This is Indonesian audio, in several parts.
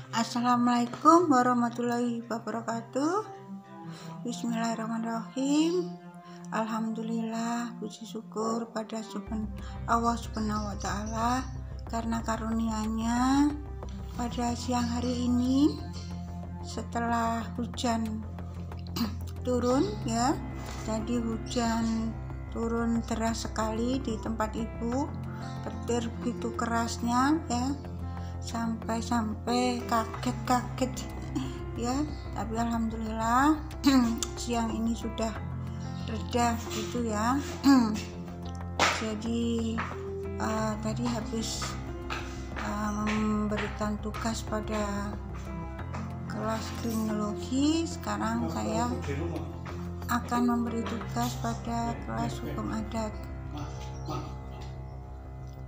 Assalamualaikum warahmatullahi wabarakatuh. Bismillahirrahmanirrahim. Alhamdulillah, puji syukur pada Allah Subhanahu wa Ta'ala karena karunia-Nya pada siang hari ini setelah hujan turun ya. Jadi hujan turun deras sekali di tempat Ibu, petir begitu kerasnya ya, sampai kaget ya. Tapi alhamdulillah siang ini sudah reda gitu ya. Jadi tadi habis memberikan tugas pada kelas kriminologi, sekarang saya akan memberi tugas pada kelas hukum adat.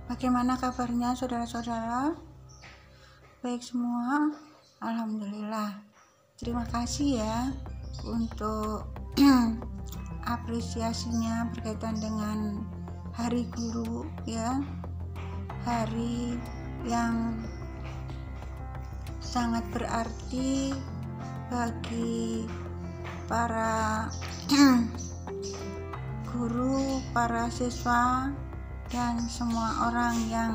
Bagaimana kabarnya saudara-saudara? Baik semua, alhamdulillah. Terima kasih ya untuk apresiasinya berkaitan dengan Hari Guru ya, hari yang sangat berarti bagi para guru, para siswa, dan semua orang yang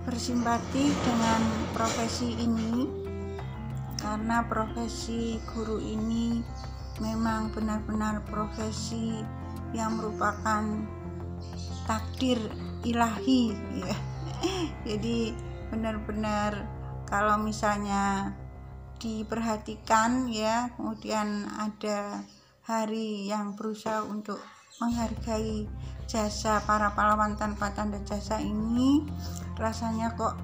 bersimpati dengan profesi ini, karena profesi guru ini memang benar-benar profesi yang merupakan takdir ilahi ya. Jadi benar-benar kalau misalnya diperhatikan ya, kemudian ada hari yang berusaha untuk menghargai jasa para pahlawan tanpa tanda jasa ini, rasanya kok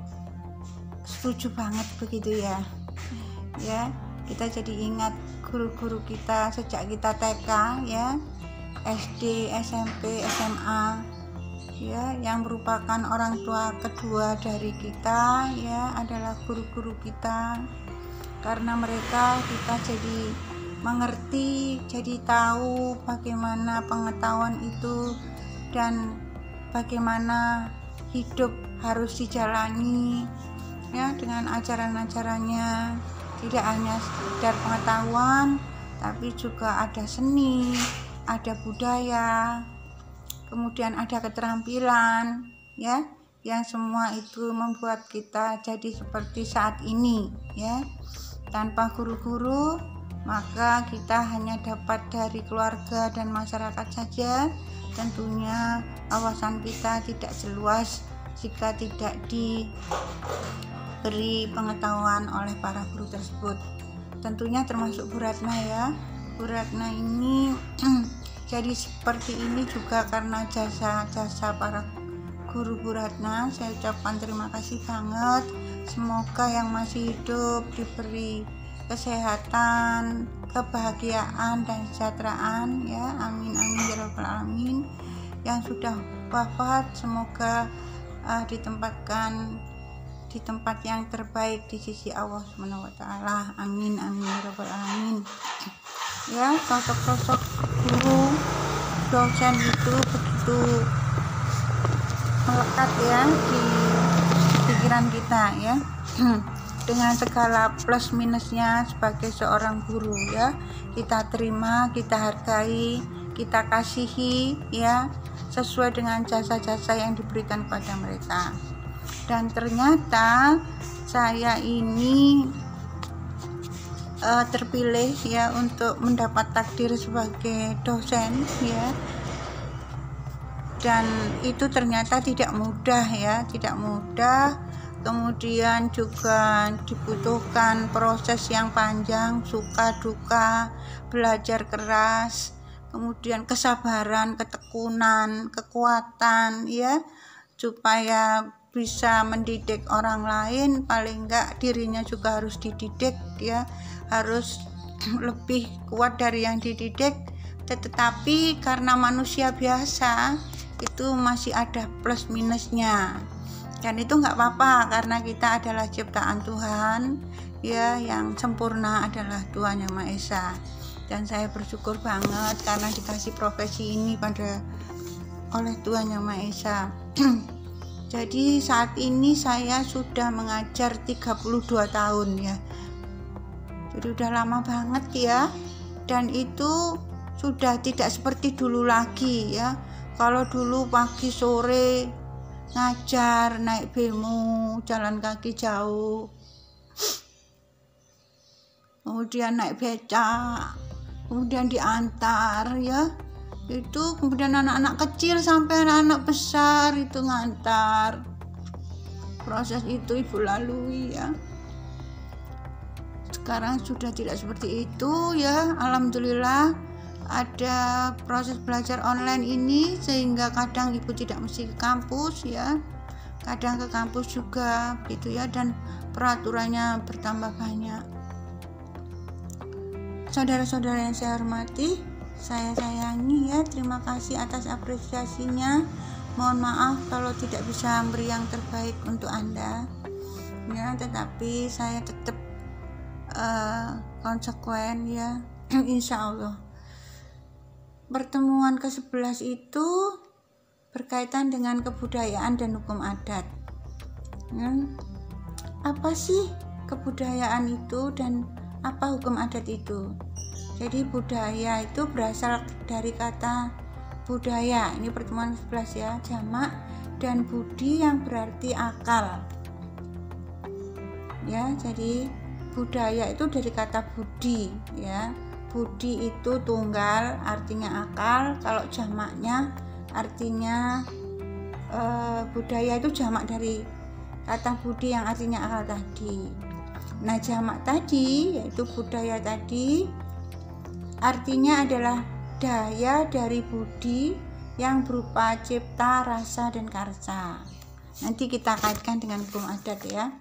setuju banget begitu ya. Ya, kita jadi ingat guru-guru kita sejak kita TK ya, SD, SMP, SMA ya, yang merupakan orang tua kedua dari kita ya, adalah guru-guru kita. Karena mereka kita jadi mengerti, jadi tahu bagaimana pengetahuan itu dan bagaimana hidup harus dijalani ya, dengan ajaran-ajarannya. Tidak hanya sekedar pengetahuan, tapi juga ada seni, ada budaya, kemudian ada keterampilan ya, yang semua itu membuat kita jadi seperti saat ini ya. Tanpa guru-guru maka kita hanya dapat dari keluarga dan masyarakat saja. Tentunya wawasan kita tidak seluas jika tidak diberi pengetahuan oleh para guru tersebut. Tentunya termasuk Bu Ratna ya. Bu Ratna ini jadi seperti ini juga karena jasa-jasa para guru Bu Ratna. Saya ucapkan terima kasih banget. Semoga yang masih hidup diberi kesehatan, kebahagiaan, dan kesejahteraan ya. Amin amin ya rabbal alamin. Yang sudah wafat semoga ditempatkan di tempat yang terbaik di sisi Allah Subhanahu wa Ta'ala. Amin amin ya rabbal alamin. Ya, sosok-sosok guru, dosen itu begitu melekat ya di pikiran kita ya. Dengan segala plus minusnya sebagai seorang guru ya, kita terima, kita hargai, kita kasihi ya, sesuai dengan jasa-jasa yang diberikan pada mereka. Dan ternyata saya ini terpilih ya untuk mendapat takdir sebagai dosen ya, dan itu ternyata tidak mudah ya, tidak mudah. Kemudian juga dibutuhkan proses yang panjang, suka duka, belajar keras, kemudian kesabaran, ketekunan, kekuatan ya, supaya bisa mendidik orang lain. Paling enggak dirinya juga harus dididik ya, harus lebih kuat dari yang dididik. Tetapi karena manusia biasa itu masih ada plus minusnya, dan itu nggak apa-apa karena kita adalah ciptaan Tuhan ya, yang sempurna adalah Tuhan Yang Maha Esa. Dan saya bersyukur banget karena dikasih profesi ini oleh Tuhan Yang Maha Esa. Jadi saat ini saya sudah mengajar 32 tahun ya. Jadi udah lama banget ya. Dan itu sudah tidak seperti dulu lagi ya. Kalau dulu pagi sore ngajar, naik bemo, jalan kaki jauh, kemudian naik becak, kemudian diantar ya, itu kemudian anak-anak kecil sampai anak-anak besar itu ngantar. Proses itu ibu lalui ya. Sekarang sudah tidak seperti itu ya, alhamdulillah ada proses belajar online ini, sehingga kadang ibu tidak mesti ke kampus ya, kadang ke kampus juga gitu ya, dan peraturannya bertambah banyak. Saudara-saudara yang saya hormati, saya sayangi ya, terima kasih atas apresiasinya. Mohon maaf kalau tidak bisa memberi yang terbaik untuk Anda ya, tetapi saya tetap konsekuen ya, insya Allah. Pertemuan ke-11 itu berkaitan dengan kebudayaan dan hukum adat ya. Apa sih kebudayaan itu dan apa hukum adat itu? Jadi budaya itu berasal dari kata budaya, ini pertemuan 11 ya, jamak, dan budi yang berarti akal ya. Jadi budaya itu dari kata budi ya. Budi itu tunggal, artinya akal. Kalau jamaknya artinya budaya itu jamak dari kata budi yang artinya akal tadi. Nah, jamak tadi yaitu budaya tadi artinya adalah daya dari budi yang berupa cipta, rasa, dan karsa. Nanti kita kaitkan dengan hukum adat ya.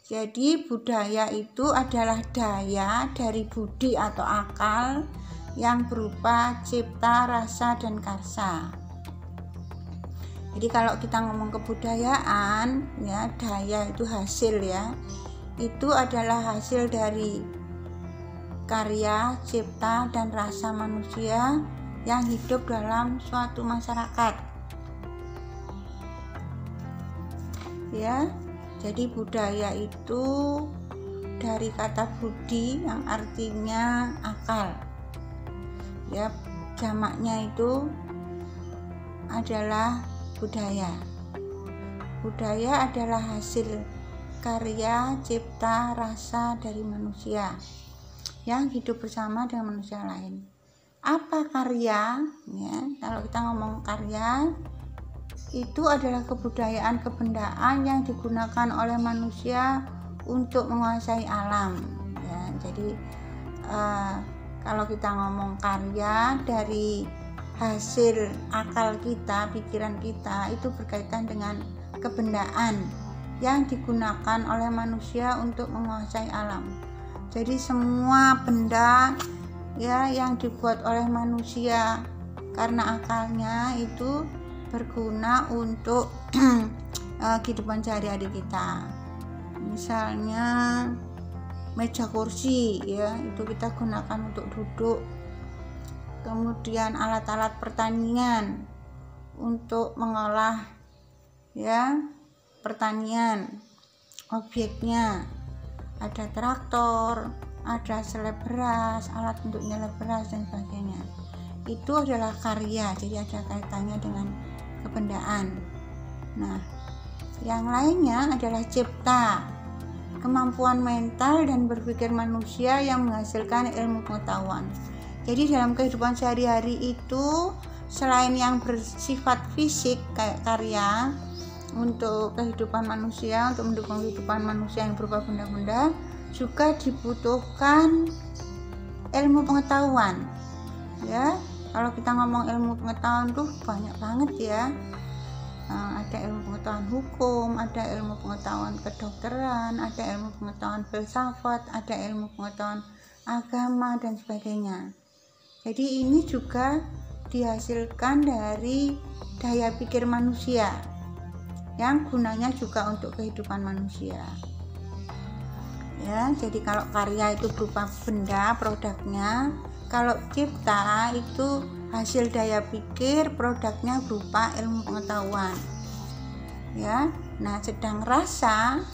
Jadi budaya itu adalah daya dari budi atau akal yang berupa cipta, rasa, dan karsa. Jadi kalau kita ngomong kebudayaan ya, daya itu hasil ya. Itu adalah hasil dari karya, cipta, dan rasa manusia yang hidup dalam suatu masyarakat. Ya. Jadi budaya itu dari kata budi yang artinya akal ya, jamaknya itu adalah budaya. Budaya adalah hasil karya, cipta, rasa dari manusia yang hidup bersama dengan manusia lain. Apa karya ya? Kalau kita ngomong karya, itu adalah kebudayaan kebendaan yang digunakan oleh manusia untuk menguasai alam ya. Jadi kalau kita ngomong karya dari hasil akal kita, pikiran kita, itu berkaitan dengan kebendaan yang digunakan oleh manusia untuk menguasai alam. Jadi semua benda ya yang dibuat oleh manusia karena akalnya itu berguna untuk kehidupan sehari-hari kita. Misalnya meja kursi ya, itu kita gunakan untuk duduk. Kemudian alat-alat pertanian untuk mengolah ya pertanian. Objeknya ada traktor, ada seleb beras, alat untuk nyeleb beras dan sebagainya. Itu adalah karya, jadi ada kaitannya dengan kebendaan. Nah, yang lainnya adalah cipta, kemampuan mental dan berpikir manusia yang menghasilkan ilmu pengetahuan. Jadi dalam kehidupan sehari-hari itu selain yang bersifat fisik kayak karya untuk kehidupan manusia, untuk mendukung kehidupan manusia yang berupa benda-benda, juga dibutuhkan ilmu pengetahuan ya. Kalau kita ngomong ilmu pengetahuan tuh banyak banget ya. Ada ilmu pengetahuan hukum, ada ilmu pengetahuan kedokteran, ada ilmu pengetahuan filsafat, ada ilmu pengetahuan agama dan sebagainya. Jadi ini juga dihasilkan dari daya pikir manusia yang gunanya juga untuk kehidupan manusia. Ya, jadi kalau karya itu berupa benda, produknya. Kalau cipta itu hasil daya pikir, produknya berupa ilmu pengetahuan. ya. Nah, sedang rasa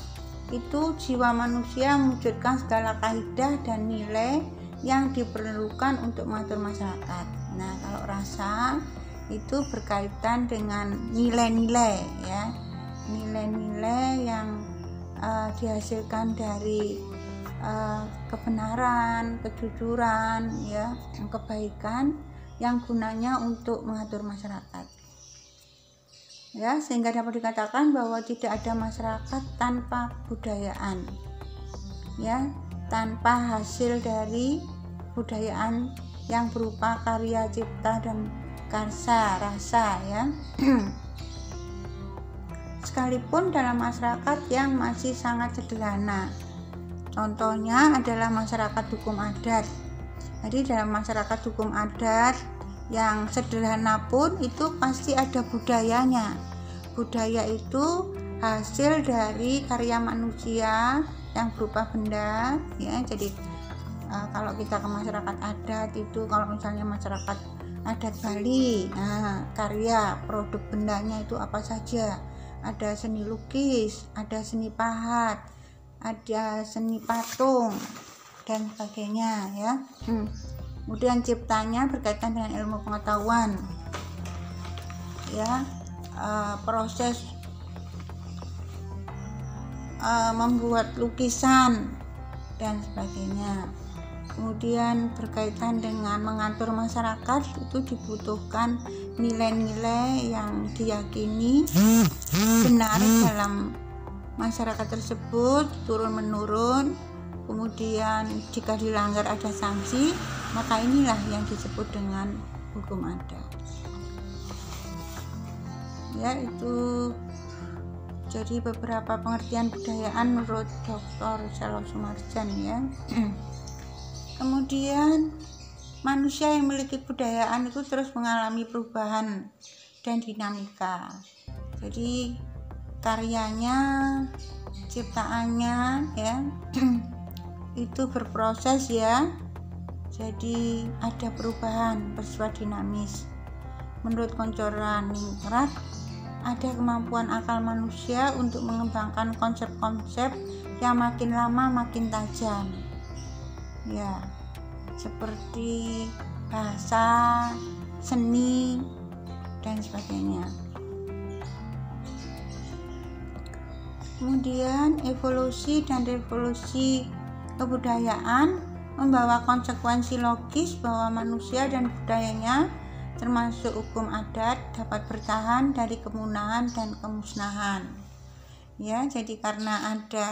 itu jiwa manusia mewujudkan segala kaidah dan nilai yang diperlukan untuk mengatur masyarakat. Nah, kalau rasa itu berkaitan dengan nilai-nilai, ya, nilai-nilai yang dihasilkan dari kebenaran, kejujuran, ya, kebaikan yang gunanya untuk mengatur masyarakat. Ya, sehingga dapat dikatakan bahwa tidak ada masyarakat tanpa kebudayaan, ya, tanpa hasil dari kebudayaan yang berupa karya cipta dan karsa rasa, ya. Sekalipun dalam masyarakat yang masih sangat sederhana, contohnya adalah masyarakat hukum adat. Jadi dalam masyarakat hukum adat yang sederhana pun itu pasti ada budayanya. Budaya itu hasil dari karya manusia yang berupa benda, ya. Jadi kalau kita ke masyarakat adat itu, kalau misalnya masyarakat adat Bali, karya produk bendanya itu apa saja? Ada seni lukis, ada seni pahat, ada seni patung dan sebagainya, ya. Kemudian ciptanya berkaitan dengan ilmu pengetahuan, ya, proses membuat lukisan dan sebagainya. Kemudian berkaitan dengan mengatur masyarakat itu dibutuhkan nilai-nilai yang diyakini benar dalam masyarakat tersebut turun menurun. Kemudian jika dilanggar ada sanksi, maka inilah yang disebut dengan hukum adat. Ya, itu jadi beberapa pengertian budayaan menurut Dr. Selo Sumarjan, ya. Kemudian manusia yang memiliki budayaan itu terus mengalami perubahan dan dinamika. Jadi karyanya, ciptaannya, ya, itu berproses, ya. Jadi ada perubahan bersifat dinamis. Menurut Koncoran Ningrat, ada kemampuan akal manusia untuk mengembangkan konsep-konsep yang makin lama makin tajam, ya, seperti bahasa, seni dan sebagainya. Kemudian evolusi dan revolusi kebudayaan membawa konsekuensi logis bahwa manusia dan budayanya termasuk hukum adat dapat bertahan dari kemunahan dan kemusnahan, ya. Jadi karena ada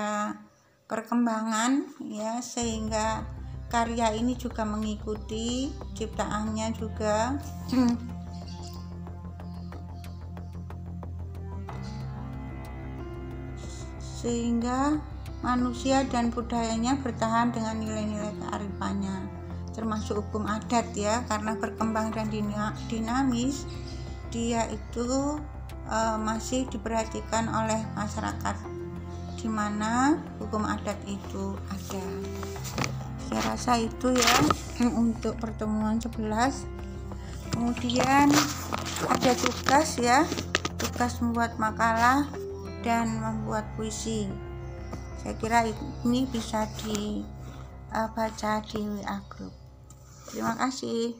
perkembangan, ya, sehingga karya ini juga mengikuti, ciptaannya juga sehingga manusia dan budayanya bertahan dengan nilai-nilai kearifannya, termasuk hukum adat, ya, karena berkembang dan dinamis, dia itu masih diperhatikan oleh masyarakat di mana hukum adat itu ada. Saya rasa itu, ya, untuk pertemuan 11. Kemudian ada tugas, ya, tugas membuat makalah dan membuat puisi. Saya kira ini bisa dibaca di WA Group. Terima kasih.